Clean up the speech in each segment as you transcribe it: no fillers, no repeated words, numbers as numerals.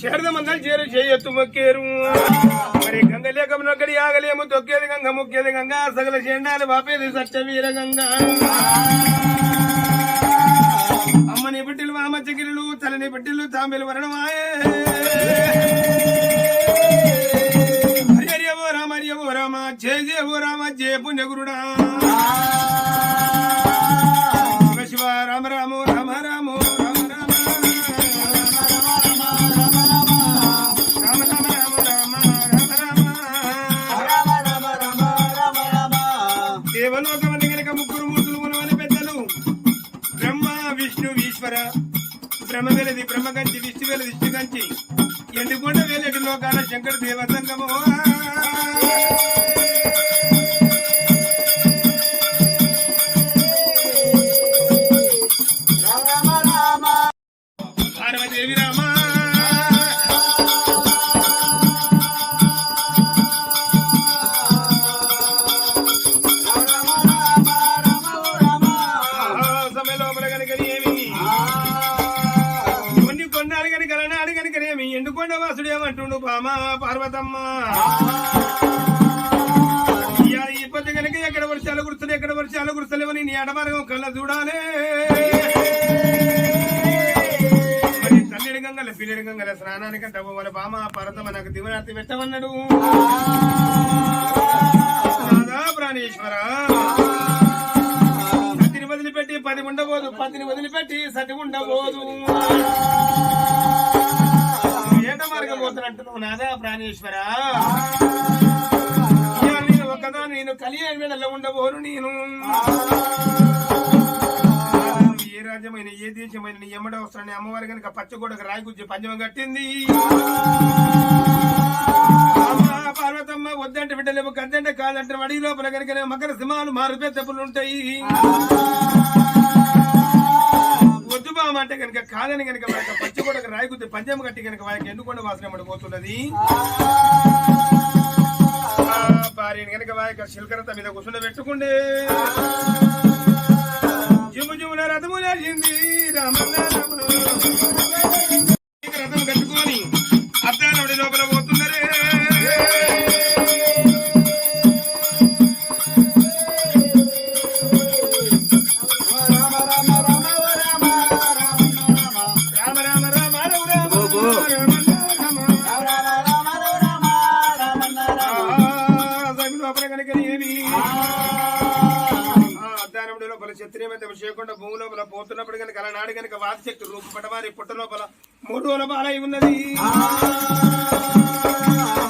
శారదమందలు చేరు చేయొత్తు మొక్కేరు మరి గంగ లేకమునొక్కడి ఆగలేము తొక్కేది గంగ మొక్కేది గంగ సగల చెండాలు బాపేది సత్యవీర గంగ అమ్మని బిడ్డలు వామచ్చగిరులు తలని బిడ్డలు తాంబెలు వరణమాయే హరి ఓ రామ హరి ఓ రామ జయ జయ ఓ రామ జయ పుణ్యగురుడా శివ రామ రామ రామ రామ దేవలోకమని గనక ముగ్గురు మూర్తులు ఉన్నవని పెద్దలు బ్రహ్మ విష్ణు ఈశ్వర బ్రహ్మ వెలది బ్రహ్మగంచి విష్ణు వెలది విష్ణుగంచి ఎండుకొండ వేలటి లోకాల శంకర దేవసంగమో పార్వదేవి రామ ఎండుకొండ వాసుడు ఏమంటుండు బామా పార్వతమ్మ ఈ పొద్దు కనుక ఎక్కడ వర్షాలు కురుస్తాయి ఎక్కడ వర్షాలు కురుస్తలేవని నీ అడమార్గం కళ్ళ చూడాలే మరి తల్లిడి గంగల పిల్లడి గంగల స్నానానికంటే వాళ్ళ బామ పార్వతమ్మ నాకు దివనార్తి పెట్టమన్నాడు ప్రాణేశ్వర సతిని వదిలిపెట్టి 10 ఉండబోదు 10ని వదిలిపెట్టి సతి ఉండబోదు మార్గం పోతున్నట్టు నాదా ప్రాణేశ్వర నేను ఒక్కదా నేను కలియ వేళలో ఉండబోను నేను ఏ రాజ్యమైన ఏ దేశమైన నీ ఎమ్మడ వస్తానని అమ్మవారి కనుక పచ్చగోడకు రాయి గుజ్జి పంచమం కట్టింది పార్వతమ్మ వద్దంటే బిడ్డలేము కద్దంటే కాదంటే అడిగి లోపల కనుక మకర సింహాలు మారుపే తప్పులు ఉంటాయి వద్దు బామంటే కనుక కాదని కనుక వారికి పచ్చగొడక రాయి గుద్ది పంచమ కట్టి కనుక వారికి ఎండుకొండ వాసన పడిపోతున్నది భార్యని కనుక వారికి శిల్కరత మీద కూర్చుండ పెట్టుకుండే జిము జిమున రథము లేచింది రామన్న రథం కట్టుకొని అద్దానవుడి లోపల పోతున్నరే చేయకుండా భూమి లోపల పోతున్నప్పుడు కనుక అలనాడు కనుక వాదిశక్తి రూపు పటవారి పుట్ట లోపల 3 రోజుల బాలై ఉన్నది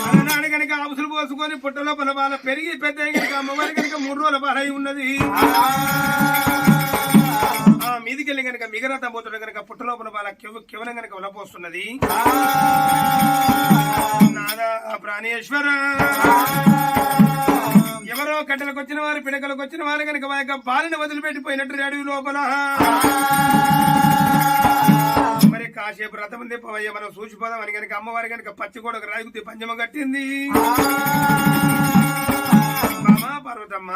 అలనాడు కనుక ఆవుసులు పోసుకొని పుట్ట లోపల బాల పెరిగి పెద్ద కనుక అమ్మవారి కనుక 3 రోజుల బాలై ఉన్నది మీదికెళ్ళి కనుక మిగరతం పోతున్న కనుక పుట్ట లోపల బాల కివనం కనుక ఉలపోస్తున్నది నాదా ప్రాణేశ్వర ఎవరో కట్టెలకు వచ్చిన వారు పిడకలకు వచ్చిన వారు కనుక మా యొక్క బాలిని వదిలిపెట్టిపోయినట్టు అడవి లోపల మరి కాసేపు రథం తిప్పవయ్య మనం చూసిపోదాం అని కనుక అమ్మవారి కనుక పచ్చిగోడకు రాయిగుద్ది పంచమ కట్టింది బామా పార్వతమ్మ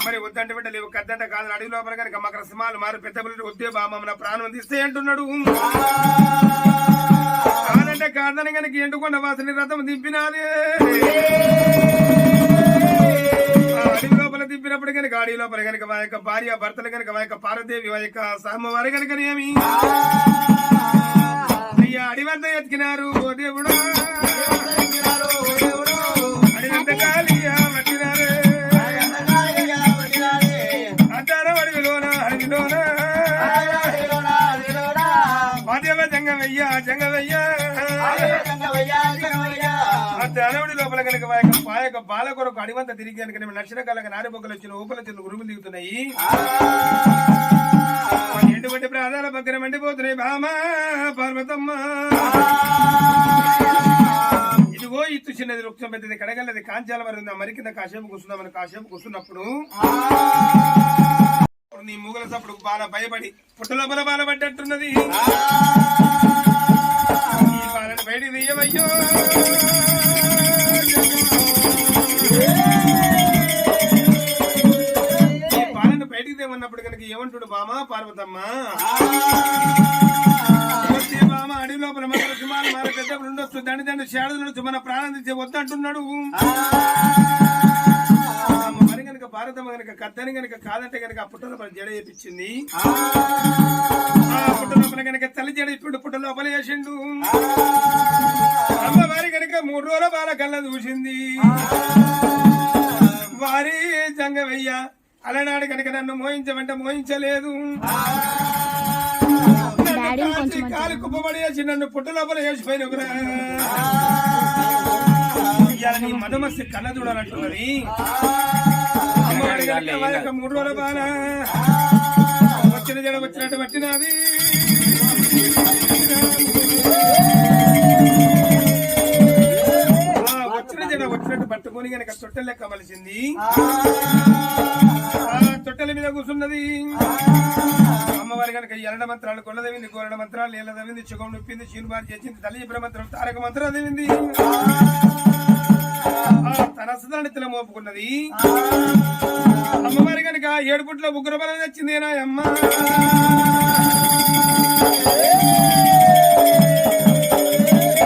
మరి వద్దంటే బిడ్డలేవు కద్దంట కాదు అడవి లోపల కనుక మకర సింహాలు మారు పెద్ద పిల్లలు వద్దే బామ మన ప్రాణం తీస్తే అంటున్నాడు కాదంటే కాదని కనుక ఎండుకొండ వాసని రథం దింపినాదే అడవి లోపల తిప్పినప్పుడు కనుక అడవి లోపల కనుక మా యొక్క భార్య భర్తలు కనుక మా యొక్క పార్వదేవి మా యొక్క సామవారి కనుక ఏమి అయ్యా అడివంతా ఎత్తికినారు ఓ దేవుడు అడివంత కాలియా పట్టినారే అంటారా అడవిలోన అడవిలోన మాదేవ జంగమయ్యా జంగమయ్యా అడవుడి లోపల కనుక మా యొక్క బాల కొరకు అడివంతా తిరిగి కనుక నక్షణ కాలక నారిబొక్కలు వచ్చిన ఊపల చిన్న ఉరుములు దిగుతున్నాయి ఎటువంటి ప్రాణాల పక్కన మండిపోతున్నాయి బామా పార్వతమ్మ ఇదిగో ఇత్తు చిన్నది వృక్షం పెద్దది కడగల్లది కాంచాల వరకు మరి కింద కాసేపు కూర్చున్నామని కాసేపు కూర్చున్నప్పుడు నీ మూగల సప్పుడు బాల భయపడి పుట్ట లోపల బాల పడ్డట్టున్నది ఈ బాలను బయటికి తీయవయ్యో ఏమన్నప్పుడు కనుక ఏమంటుడు బామా పార్వతమ్మ బామ అడవి లోపల మన సుమారు మన పెద్దప్పుడు ఉండొచ్చు దండి దండి శాడదులు మన ప్రాణం తెచ్చే వద్దంటున్నాడు మరి కనుక భారతమ్మ కనుక కద్దని కనుక కాదంటే కనుక ఆ పుట్ట లోపల జడ వేపించింది ఆ పుట్ట లోపల కనుక తల్లి జడ ఇప్పుడు పుట్ట లోపల వేసిండు అమ్మవారి కనుక 3 రోజుల బాల కళ్ళ చూసింది వారి జంగవయ్య అలనాడు కనుక నన్ను మోయించమంటే మోయించలేదు కాలు కుప్పబడేసి నన్ను పుట్ట లోపల వేసిపోయిన నీ మదమస్తి కళ్ళ చూడాలంటున్నది 3 రోజుల బాల వచ్చిన జడ వచ్చినట్టు పట్టినది వచ్చిన జడ వచ్చినట్టు పట్టుకొని కనుక తొట్టె లెక్క మలిసింది తొట్టెల మీద కూర్చున్నది అమ్మవారి కనుక ఎరడ మంత్రాలు కొల్లదవింది కోరడ మంత్రాలు నీళ్ళ దవింది చుగం నొప్పింది చీనుబారి చేసింది తల్లి చెప్పిన మంత్రం తారక మంత్రం దవింది తన సదానితలో మోపుకున్నది అమ్మవారి కనుక 7 పుట్ల ఉగ్ర బలం తెచ్చింది నా అమ్మ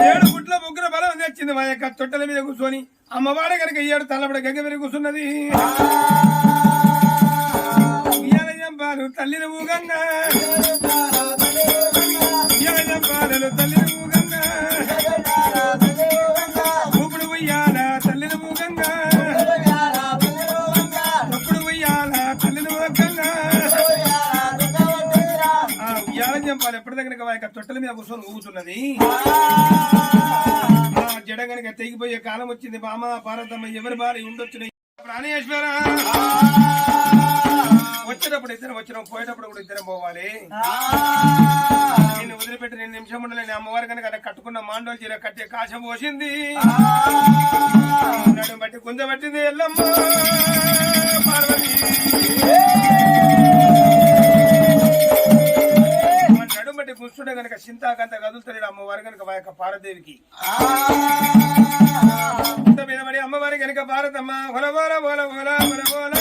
7 పుట్ల ఉగ్ర బలం తెచ్చింది మా యొక్క తొట్టెల మీద కూర్చొని అమ్మవారి కనుక 7 తలబడ గగ్గ మీద కూర్చున్నది తల్లిని ఊగంగా తల్లిని ఊగంగా ఊపుడు ఉయ్యాల తల్లిని ఊగంగా అప్పుడు ఉయ్యాల తల్లిని ఊగంగా ఉయ్యాలని చంపాలి ఎప్పటి దగ్గర యొక్క తొట్టెల మీద కూర్చొని ఊగుతున్నది జడ కనుక తెగిపోయే కాలం వచ్చింది బామ పార్వతమ్మ ఎవరి బారి ఉండొచ్చు ప్రాణేశ్వర వచ్చేటప్పుడు ఇద్దరం వచ్చినాం పోయేటప్పుడు కూడా ఇద్దరం పోవాలి నేను వదిలిపెట్టి 2 నిమిషం ఉండలేని అమ్మవారి కనుక కట్టుకున్న మాండోలు చీర కట్టే కాశం పోసింది నడుము బట్టి గుంజ పట్టింది ఎల్లమ్మ పార్వతి నడుము బట్టి గుంచుంటే కనుక చింతాకంత కదులుతాడు అమ్మవారి కనుక మా యొక్క పార్వదేవికి మీద పడి అమ్మవారి కనుక భారతమ్మ హొల బోల బోల బోల బోల బోల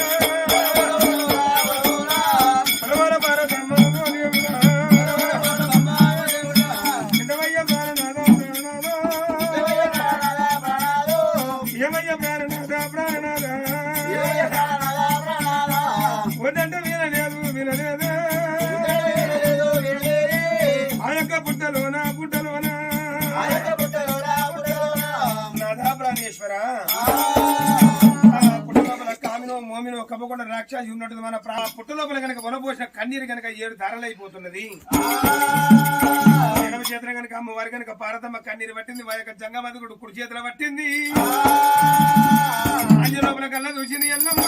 వద్దంటే వినలేదు వినలేదు ఆ యొక్క పుట్టలోన పుట్టలోన నాదా ప్రాణేశ్వర పుట్టలోపల కామినో మోమినో కప్పకుండా రాక్షసి ఉన్నట్టు మన పుట్టలోపల కనుక వనపోసిన కన్నీరు కనుక 7 ధారలైపోతున్నది ఎడమ చేతుల కనుక అమ్మవారి కనుక పార్వతమ్మ కన్నీరు పట్టింది వారి యొక్క జంగమదుగుడు కుడి చేతుల పట్టింది అంజ లోపల కల్లా చూసింది ఎల్లమ్మ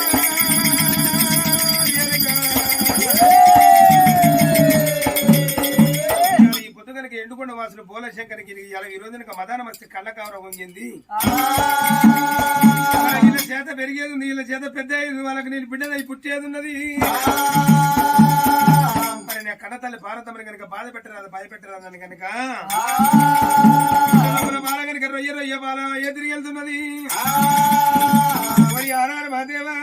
ఈ పొద్దు కనుక ఎండుకొండ వాసులు బోలశంకర్కి ఈ రోజు మదాన మస్తి కళ్ళ కావర పొంగింది వీళ్ళ చేత పెరిగేది ఉంది వీళ్ళ చేత పెద్ద వాళ్ళకి నేను బిడ్డదై పుట్టేది ఉన్నది మరి నా కన్నతల్లి భారతమ్మని కనుక బాధ పెట్టరాదు భయపెట్టరాదని కనుక బాల కనుక రొయ్య రొయ్య బాల ఏ తిరిగి వెళ్తున్నది మరి ఆరారు మహాదేవా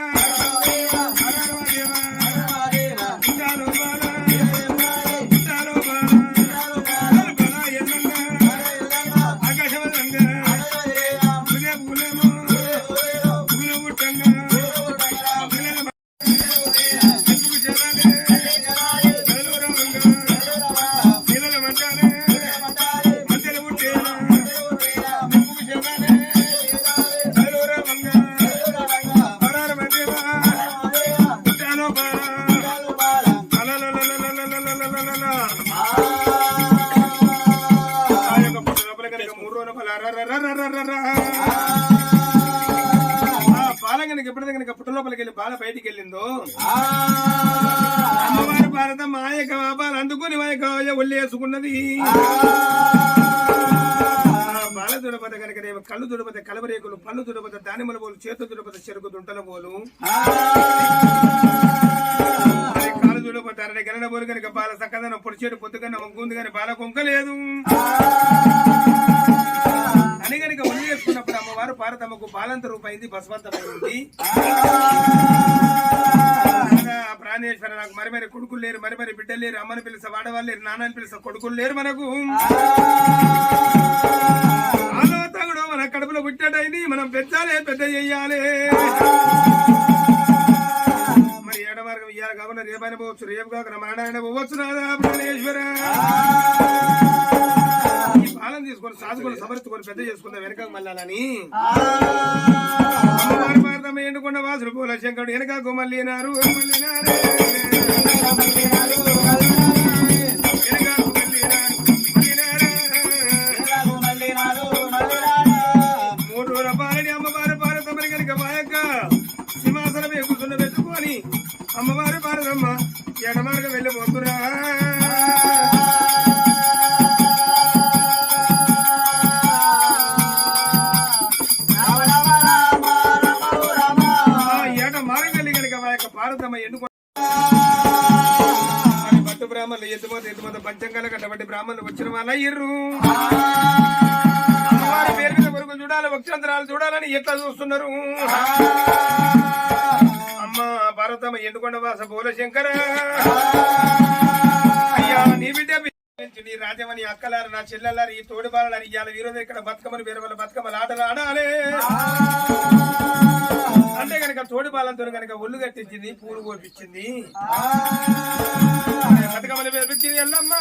బాలగనకి ఎప్పుడైతే కనుక పుట్ట లోపలికి వెళ్ళి బాల బయటికి వెళ్ళిందో అమ్మవారి భారత మాయక బాలు అందుకుని మాయక ఒళ్ళు వేసుకున్నది. బాల దుడపద కనుక కళ్ళు దుడపద కలవరేకులు, పళ్ళు దుడపద దానిమల పోలు, చేతు దుడపద చెరుకు దుంటల పోలు, కాలు దుడపద అరడి గరణ పోలు కనుక బాల సక్కదనం పొడిచేడు పొద్దుకన్నా వంకుంది కానీ బాల కొంక లేదు అని కనుక ఒళ్ళు వేసుకున్నప్పుడు అమ్మవారు పార్వతమ్మకు బాలంత రూపాయింది, బసవంతమైంది. ప్రాణేశ్వర నాకు మరి మరి కొడుకులు లేరు, మరి మరి బిడ్డలు లేరు, అమ్మని పిలుస వాడవాళ్ళు లేరు, నాన్నని పిలుస కొడుకులు లేరు, మనకు ఆలోతగుడు మన కడుపులో పుట్టాడైంది, మనం పెంచాలే పెద్ద చెయ్యాలి. మరి ఏడ మార్గం ఇయ్యాలి కాబట్టి రేపైనా పోవచ్చు, రేపు కాక మాడాయన పోవచ్చు. నాదా ప్రాణేశ్వర ఈ పాలన తీసుకొని సాధుకొని సమర్థుకొని పెద్ద చేసుకుందాం వెనక మళ్ళాలని అమ్మవారి భారతమ్మ ఎండుకొండ వాసులు పూల శంకరుడు వెనక మళ్ళీనారు మూడు రోజుల పాలని అమ్మవారి భారతమ్మని కనుక మా యొక్క సింహాసనం ఎక్కుతున్న పెట్టుకొని అమ్మవారి భారతమ్మ ఎడమార్గం వెళ్ళిపోతున్నా. భట్టు బ్రాహ్మణులు ఎత్తుమత పంచంగాల కట్టబట్టి బ్రాహ్మణులు వచ్చిన వాళ్ళ ఇర్రు అమ్మవారి పేరు మీద కొడుకులు చూడాలి, వక్షంతరాలు చూడాలని ఎట్లా చూస్తున్నారు. అమ్మ పార్వతమ్మ ఎండుకొండ వాస పూలశంకర అయ్యా నీ బిడ్డ నీ రాజమని అక్కలారు నా చెల్లెలారు ఈ తోడి బాలని ఇవాళ వీరోజు ఇక్కడ బతుకమ్మని వేరే వాళ్ళ బతుకమ్మలు ఆటలు ఆడాలి అంటే కనుక తోడి బాలంతో కనుక ఒళ్ళు కట్టించింది, పూలు కోపించింది, బతుకమ్మని వేపించింది. ఎల్లమ్మ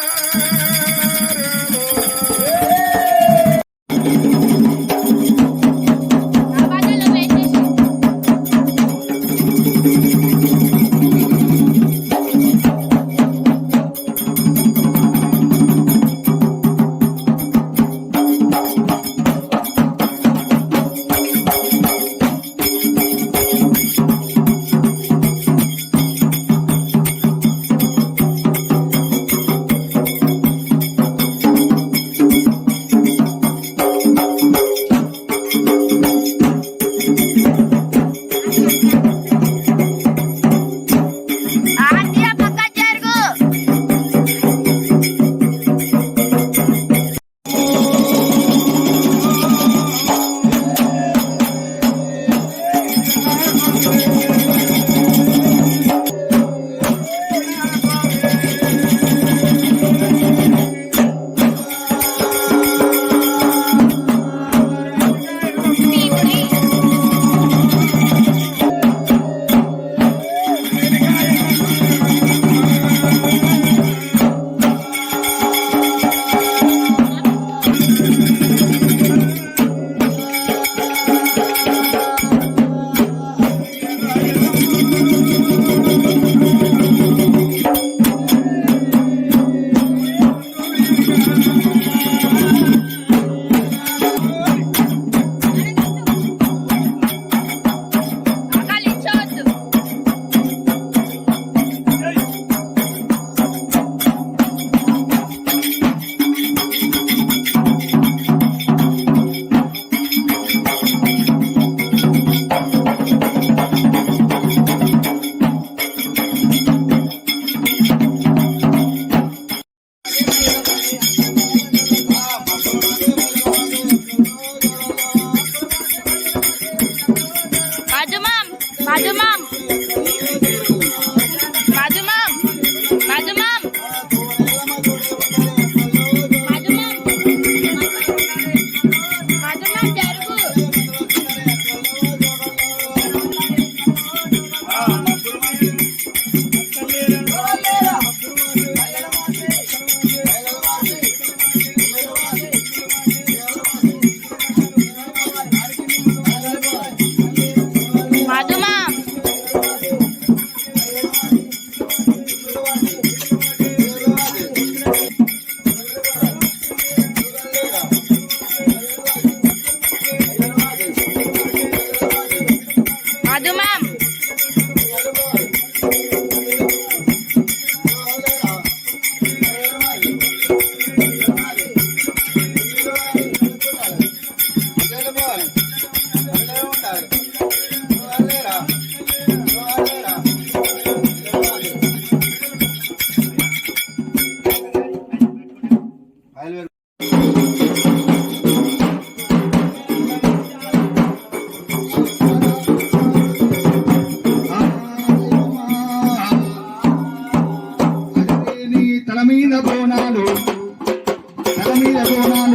మీద బోనాలు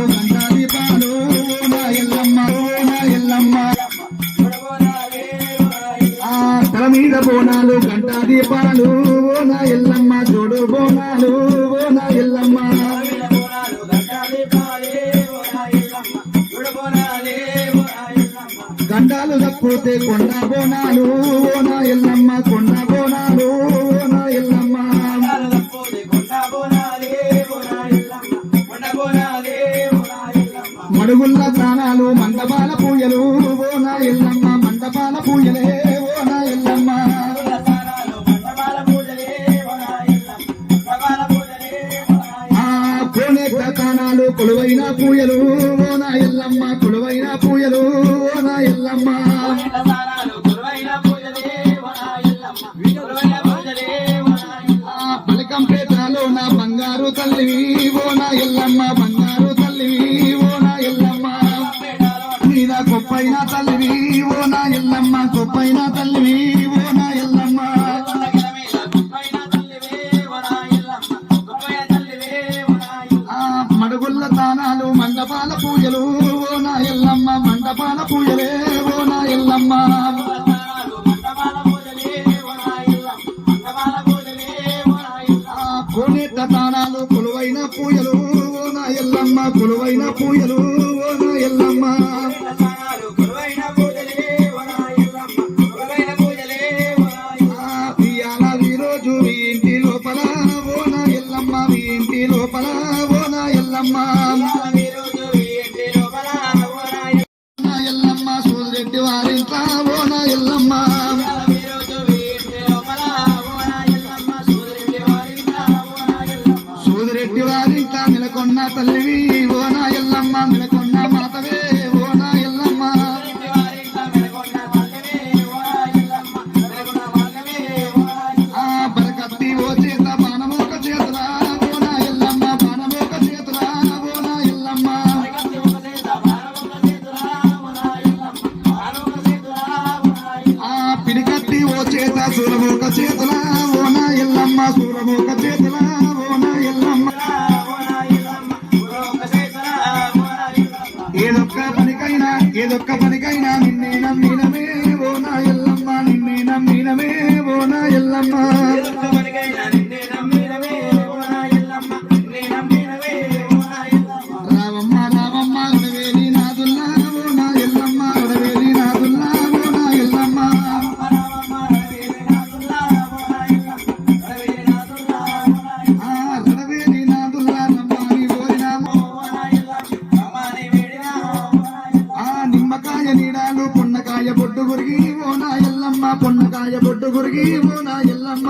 గంటా దీపాలు నా ఎల్లమ్మ నా ఎల్లమ్మ తల మీద బోనాలు గంటా దీపాలు నా ఎల్లమ్మ జోడు బోనాలు నా ఎల్లమ్మ గండాలు తప్పితే కొండ బోనాలు నా ఎల్లమ్మ కొండ బోనాలు నా ఎల్లమ్మ మడుగుల్ల ప్రాణాలు మండపాల పూజలు ఓ నా ఎల్లమ్మ మండపాల పూజలే ఓ నా ఎల్లమ్మ కోనేట తానాలు కొలువైన పూజలు ఓ నా ఎల్లమ్మ కొలువైన పూజలు ఓ నా ఎల్లమ్మ పలికంపేటలో నా బంగారు తల్లివి ఓ నా ఎల్లమ్మ బంగారు తల్లివి ఓ నా ఎల్లమ్మ మీద గొప్పైన తల్లివి ఓ నా ఎల్లమ్మ గొప్పైన తల్లివి ఓ నా ఎల్లమ్మ మడుగుల్ల తానాలు మండపాల పూజలు ఓ నా ఎల్లమ్మ మండపాల పూజలే ఓ నా ఎల్లమ్మ కోనేట తానాలు కొలువైన పూజలు ఓ నా ఎల్లమ్మ కొలువైన పూజలు ఓ నా ఎల్లమ్మ ఈ రోజు మీ ఇంటి లోపల ఓ నా ఎల్లమ్మ మీ ఇంటి లోపల ఓ నా ఎల్లమ్మ నా ఎల్లమ్మ సూదిరెడ్డి వారింట్లా ఓ నా ఎల్లమ్మ సూదిరెడ్డి వారింట్లా నెలకొన్న తల్లివి ఓ నా ఎల్లమ్మ నెలకొన్న మాతవే ఓ నా ఎల్లమ్మ బరకత్తి ఓ చేత బాణమోక చేతుల ఓ నా ఎల్లమ్మ బాణమోక చేతుల ఓ నా ఎల్లమ్మ పిడికత్తి ఓ చేత సూరమోక చేతుల ఓ నా ఎల్లమ్మ సూరమోక చేతుల ఓ నా ఎల్లమ్మ ఏదొక్క పనికైనా నిన్నే నమ్మినమే ఓ నా ఎల్లమ్మ నిన్నే నమ్మినమే ఓ నా ఎల్లమ్మ రావమ్మ రావమ్మ అడవేలి నాదుల్లా ఓ నా ఎల్లమ్మ అడవేలి నాదుల్లా ఓ నా ఎల్లమ్మ అడవేలి నాదుల్లా నమ్మాని ఓరినామో నిమ్మకాయ నీడాలు పొన్నకాయ బొడ్డు గురిగి ఓ నా ఎల్లమ్మ పొన్నకాయ బొడ్డు గురిగి ఓ నా ఎల్లమ్మ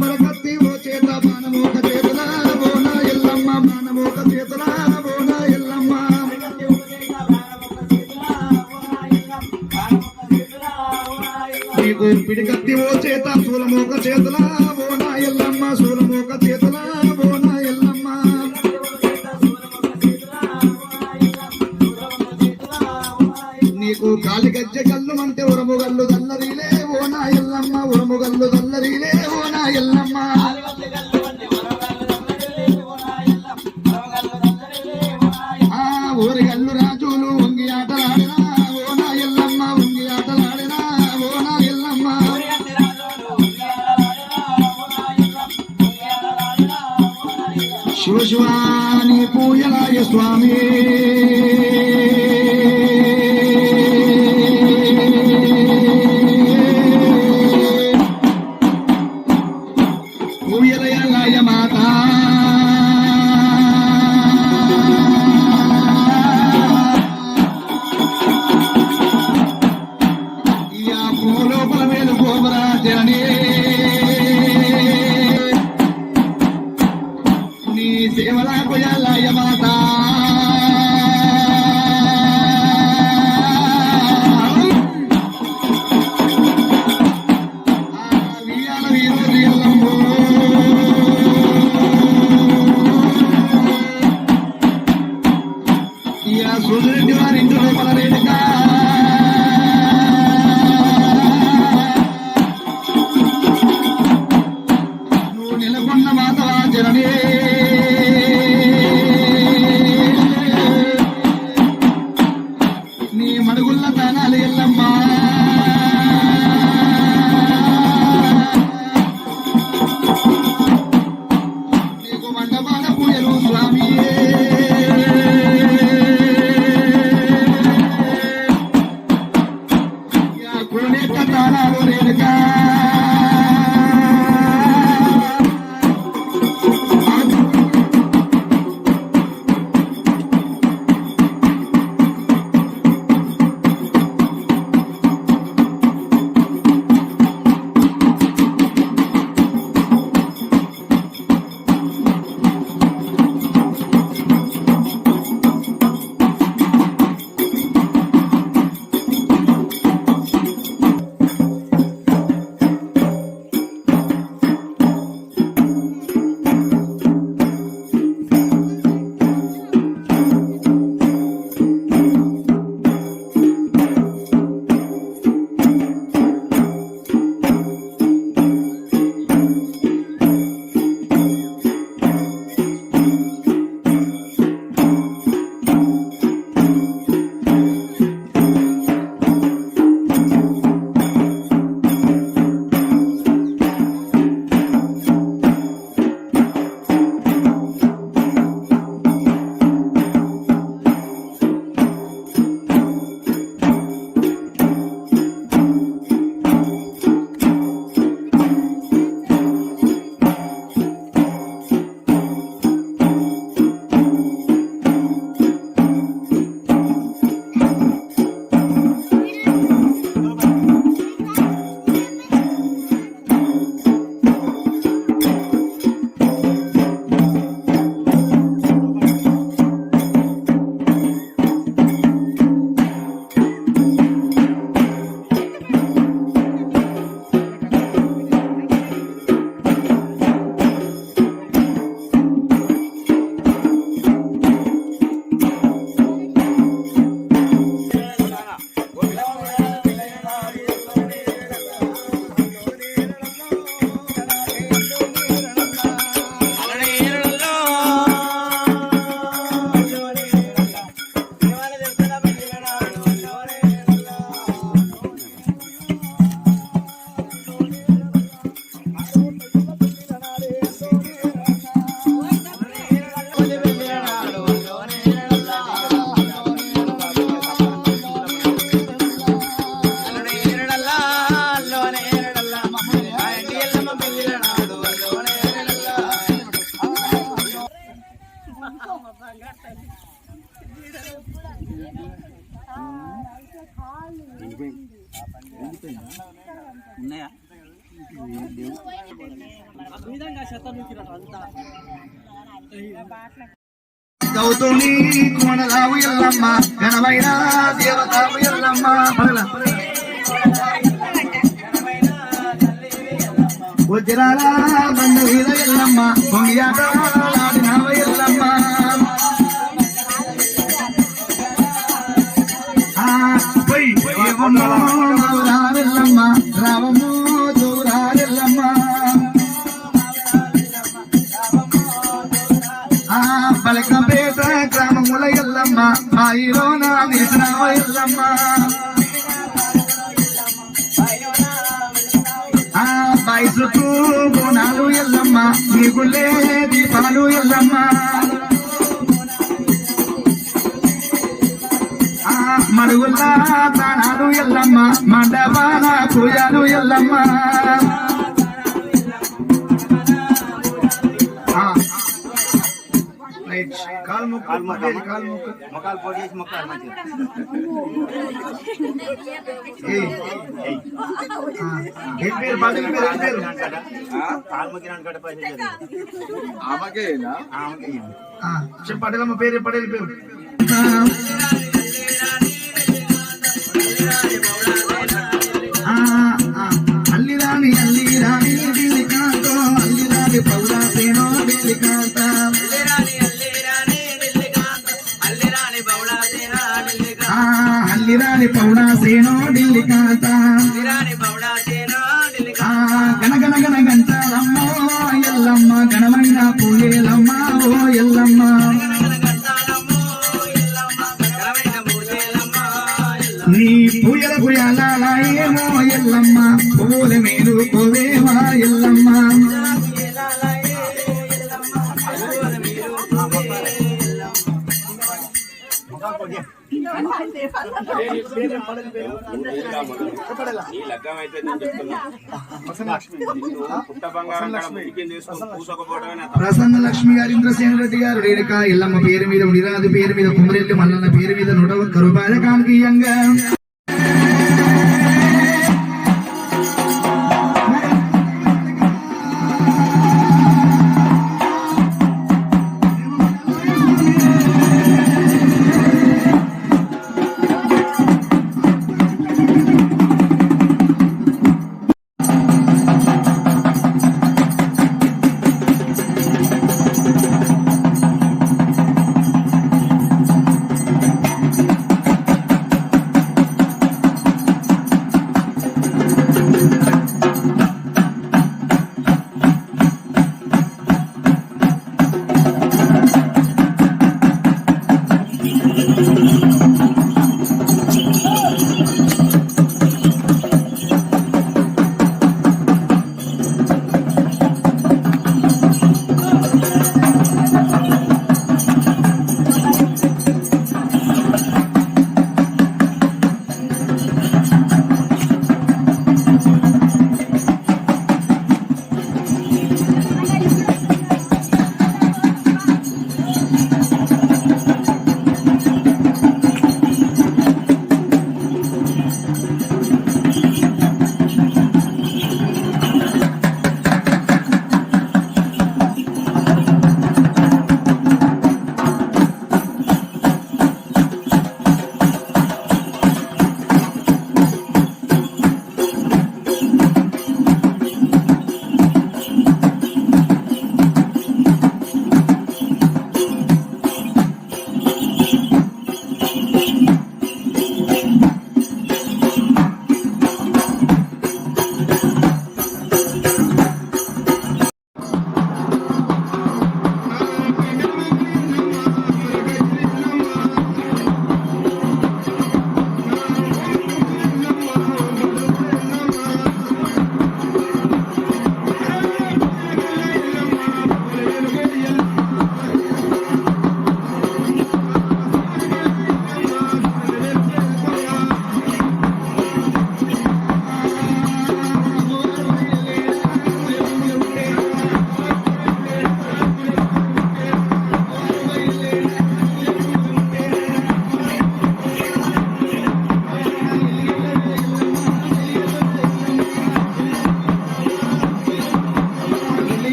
బరకత్తి ఓ చేత బాణమోక చేతుల ఓ నా ఎల్లమ్మ బాణమోక చేతుల ఓ నా ఎల్లమ్మ నీకు పిడికత్తి ఓ చేత సూలమోక చేతుల ఓ నా ఎల్లమ్మ సూలమోక చేతుల ఓ నా ఎల్లమ్మ నీకు కాలి గజ్జె కళ్ళు అంటే ఉరముగల్లు దల్లరిలే ఓ నా ఎల్లమ్మ ఉరముగల్లు దల్లరిలే ఓ నా ఎల్లమ్మ ఊరిగల్లు రాజులు వంగి ఆటలాడినా ఓ నా ఎల్లమ్మ వంగి ఆటలాడినా ఓ నా ఎల్లమ్మ శివ శివాని పూజలాయ స్వామి పూజలయాయ మాత లోపల మేలు గోబరా జననీ నీ సేవలా పూజలాయ మాత సూర్యుడి వారి ఇంటి లోపల రేణుక రేణుక తానాలు రేణుక గౌతమి కోణలావు ఎల్లమ్మ ఘనమైన దేవతావు ఎల్లమ్మ వజ్రాల బండ మీద ఎల్లమ్మ పొంగియాటలాడినావు ఎల్లమ్మ రావెల్లమ్మ రావము దూరారెల్లమ్మ పలకపేట గ్రామముల ఎల్లమ్మ బాయిలో నా వేసినావ ఎల్లమ్మ బాయి చుట్టూ బోనాలు ఎల్లమ్మ నీకులే దీపాలు ఎల్లమ్మ మడుగుల్లా తానాలు ఎల్లమ్మ మండపాల పూజలు ఎల్లమ్మ మొక్కలు పోటీ చేసి మొక్కలు మంచిగా కాలు మొక్కిన కట్ట పైసలు పడేలమ్మ పేరు పడేది పేరు అల్లిరాని అల్లిరాని ఢిల్లీకాంతో అల్లిరాని పౌరాసేనో ఢిల్లీకాంత అల్లిరాని పౌరాసేనో ఢిల్లీకాంత గణగణ గణ గంటాలమ్మో ఎల్లమ్మ గణమైన పూయేలమ్మ ఓ ఎల్లమ్మ నీ పూయల పూయలాయేమో ఎల్లమ్మ పువ్వుల మేలు పోవేవా ఎల్లమ్మ ఈ లగ్గం అయితే నేను చెప్తున్నా పుట్ట బంగారం కాడ ముడికింది తీసుకొని పూసకపోవడమే నా తప్పు. ప్రసన్న లక్ష్మి గారు, ఇంద్రసేన రెడ్డి గారు, రేణుక ఎల్లమ్మ పేరు మీద, ఉడిరాజు పేరు మీద, కుమరెల్లి మల్లన్న పేరు మీద 101 రూపాయల కానుకీయంగా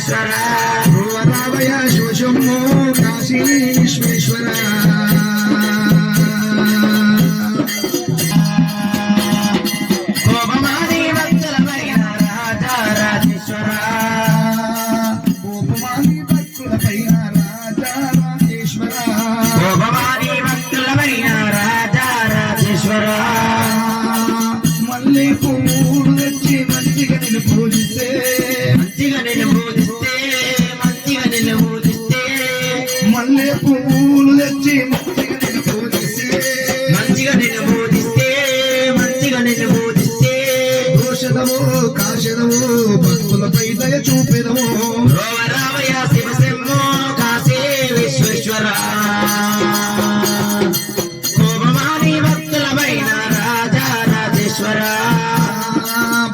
రాజేశ్వర రావయ శోషమ్మో కాశీ విశ్వేశ్వర కోపమాని భక్తులపైన రాజా రాజేశ్వర కోపమాని భక్తులపైన రాజా రాజేశ్వర కోపమాని భక్తులపైన రాజా రాజేశ్వర మళ్ళీ పువ్వులు తెచ్చి మంచిగా నిన్ను పూజిస్తే మంచిగా నిన్ను పూజిస్తే మంచిగా నిన్ను పూజిస్తే మళ్ళీ పువ్వులు తెచ్చి మంచిగా నిన్ను పూజిస్తే మంచిగా నిన్ను పూజిస్తే మంచిగా నిన్ను పూజిస్తే దోషదవో కాశదవో భక్తులపై దయ చూపెదవో రామయ్య శివశంభో కాశీ విశ్వేశ్వర కోపమాని భక్తులపైన రాజా రాజేశ్వర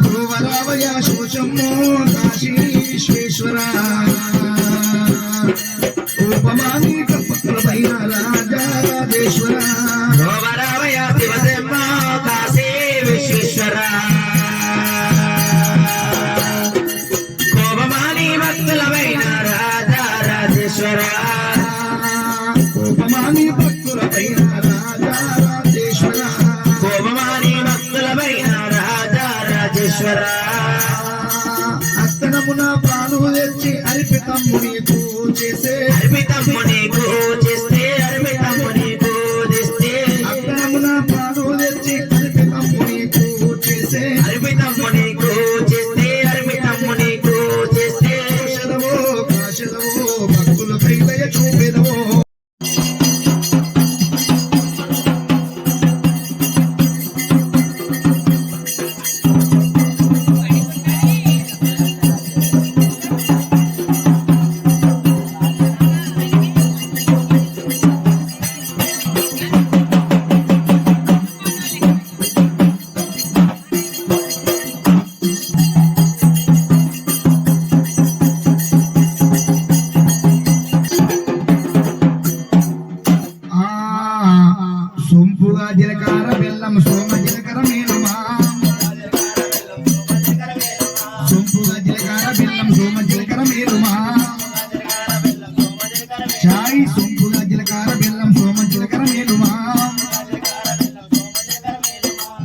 భువరావయ శోషమ్మో కాశీ విశ్వేశ్వర కోపమాని భక్తులపైన రాజా రాజేశ్వర భువరావయ శివశంభో కాశీ విశ్వేశ్వర కోపమాని భక్తులపైన రాజా రాజేశ్వర కోపమాని భక్తులపైన రాజా రాజేశ్వర కోపమాని భక్తులపైన రాజా రాజేశ్వర అత్తనమున ప్రాణులు తెచ్చి అర్పితమ్ముని పూజిస్తే అర్పితమ్ముని పూజిస్తే అర్పితమ్ముని పూజిస్తే అత్తనమున ప్రాణులు తెచ్చి అర్పితమ్ముని పూజిస్తే అర్పితమ్ముని పూజిస్తే అర్పితమ్ముని పూజిస్తే శదవో కాశదవో భక్తులపై దయ చూపెదవో సొంపుగా జీలకర్ర బెల్లం సోమ జీలకర్ర మేలుమా సొంపుగా జీలకర్ర బెల్లం సోమ జీలకర్ర మేలుమా చాయ్ సొంపుగా జీలకర్ర బెల్లం సోమ జీలకర్ర మేలుమా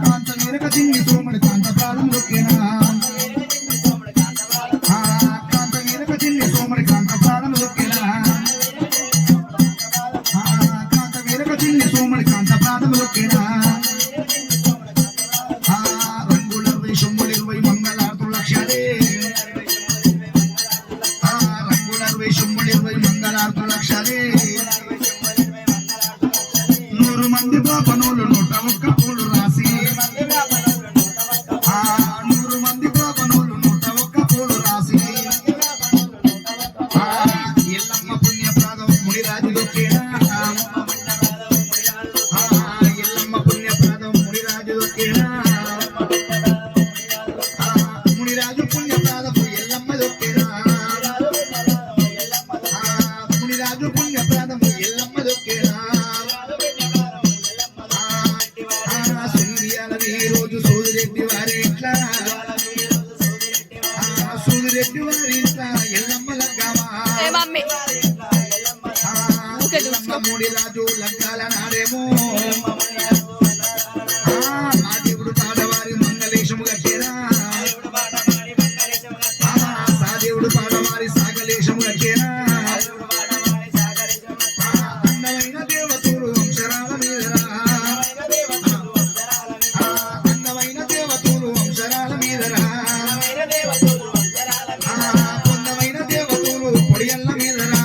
కాంత వీరక తిండి సోమడి కాంత ప్రాణం లొక్కేనా కాంత వీరక తిండి సోమడి కాంత ప్రాణం లొక్కేనా కాంత వీరక తిండి సోమడి కాంత ప్రాణం లొక్కేనా రంగుల వేషములు 20 మంగళార్తులు లక్ష్యాలే రంగుల వేషములు 20 మంగళార్తులు లక్ష్యాలే 100 మంది పాపనోళ్ళు 101 పూలు రాసి 100 మంది పాపనోళ్ళు 101 పూలు రాసి ఎల్లమ్మ పుణ్యప్రదం మునిరాజు దొక్కేనా ఎల్లమ్మ పుణ్యప్రదం మునిరాజు దొక్కేనా మునిరాజు పుణ్యప్రదపు ఎల్లమ్మ దొక్కేనా మునిరాజు పుణ్యప్రదము ఎల్లమ్మ దొక్కేనా సూర్యాలది రోజు సూదిరెడ్డి వారి ఇంట్లా సూదిరెడ్డి వారి ఇంట్లా ఎల్లమ్మ లగ్గామా ఎల్లమ్మ మునిరాజు లగ్గాల నాడేమో మా దేవుడు పాడవారి మంగళేశము కట్టేరా సాదేవుడు పాడవారి సాగలేశము కట్టేరా అందమైన దేవతూరు వంశరాల మీదరా అందమైన దేవతూరు వంశరాల మీదరా పొందమైన దేవతూరు పొడియల్ల మీదరా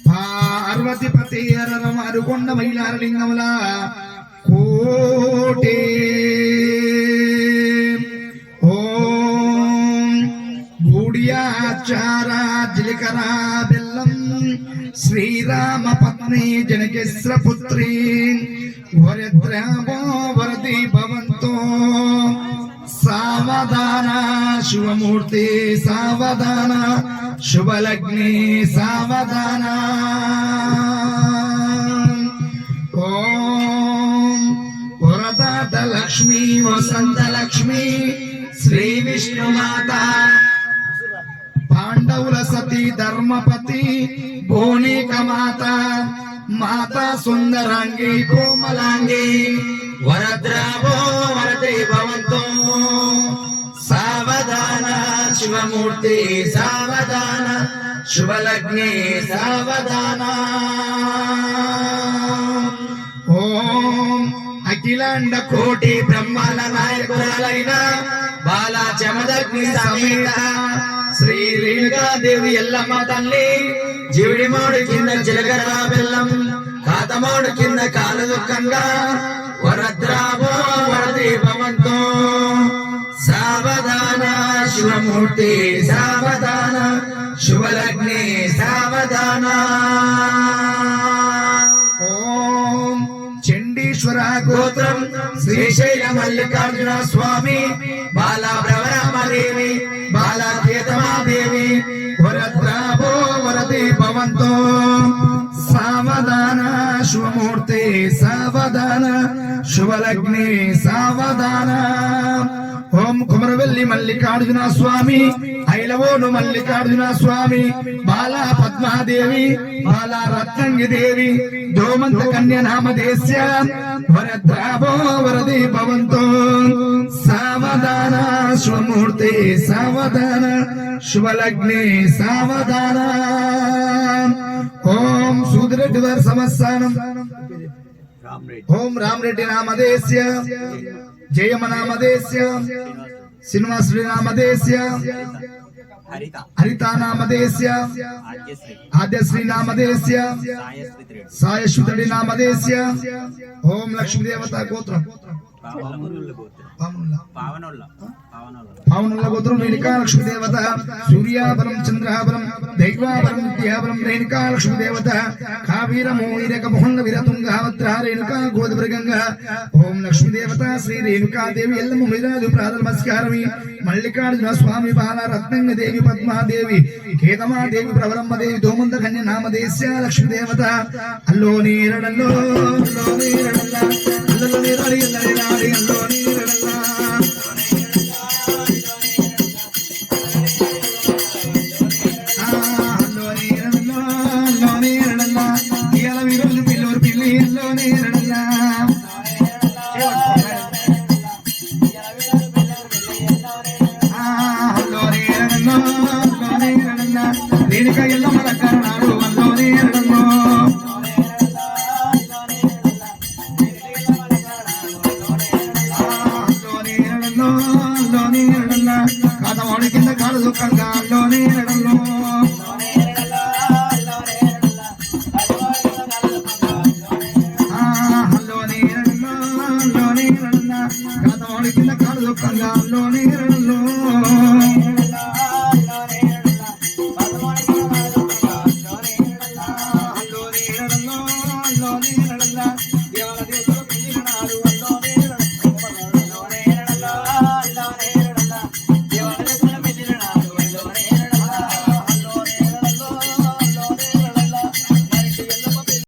పార్వతిపతి అరరం అరుగొండ మైలారలింగముల కోటే ఓం గూడియాచార జీలకర్ర బెల్లం శ్రీరామ పత్ని జనకేశ్వర పుత్రి వరద్రామో వరది భవంతో సావధాన శివమూర్తి సావధాన శుభలగ్ని సావధాన ఓం వరదాత లక్ష్మీ వసంత లక్ష్మి మహాలక్ష్మి శ్రీ విష్ణుమాత పాండవుల సతీ ధర్మపతి భూనిక మాత మాత సుందరాంగి కోమలాంగి వరద్రావో వరదే భవంతో సావధాన శివమూర్తి సావధాన శుభలగ్నే సావధాన ఓం అఖిలాండ కోటి బ్రహ్మాండ నాయకురాలైన బాలా చమదగ్ని సమేత శ్రీ రేణుకాదేవి ఎల్లమ్మ తల్లి జీవిడి మాడు కింద జీలకర్ర బెల్లం కాతమాడు కింద కాలు దుఃఖంగా వరద్రావో వరదే భవంతో సావధాన శివమూర్తి సావధాన శుభలగ్నే సావధాన ఓం చండీశ్వర గోత్రం శ్రీశైల మల్లికార్జున స్వామి బాలా భ్రమరామదేవి బాలా కేతమాదేవి వరద్రావో వరదే భవంతో సావధాన శుభమూర్తి సావధాన శుభలగ్నే సావధాన ఓం కుమరవెల్లి మల్లికార్జున స్వామి ఐలవోడు మల్లికార్జున స్వామి బాలా పద్మాదేవి బాలా రత్నంగి దేవి దోమంత కన్య నామదేశ్య వరద్రావో వరదే భవంతో సావధాన శుభమూర్తి సావధాన శుభలగ్నే సావధాన ఓం సూదిరెడ్డి వారి సంస్థానం ఓం రామరెడ్డి నామదేశ్య జయమ నామదేశ్య శ్రీనివాసుడి నామదేశ్య హరిత నామదేశ్య ఆద్యశ్రీ నామదేశ్య సాయశ్వతుడి నామదేశ్య ఓం లక్ష్మీదేవత గోత్రం పావనుల గోత్రం రేణుకా లక్ష్మీదేవత సూర్యాబలం చంద్రాబలం దైవాబలం విద్యాబలం రేణుకా లక్ష్మీదేవత కావీరమో ఇరక మొహంగ విరతుంగవత్ర రేణుకా గోదమృగంగ ఓం లక్ష్మీదేవత శ్రీ రేణుకాదేవి ఎల్లమ్మ మిరాజు ప్రాత నమస్కారమి మల్లికార్జున స్వామి బాల రత్నంగ దేవి పద్మాదేవి కేతమాదేవి ప్రవరమ్మదేవి దోమంత కన్య నామదేశ్య లక్ష్మీదేవత అల్లో నీరడల్లో అల్లో నీరడల్ల అల్లో నీరడి అల్లడి అల్లో నీరడల్ల కింద కాలు దుఃఖంగా అల్లోనే నడల్లో అల్లోనే నడల్లో అల్లోనే నడల్ల కాతవాడి కింద కాలు దుఃఖంగా అల్లోనే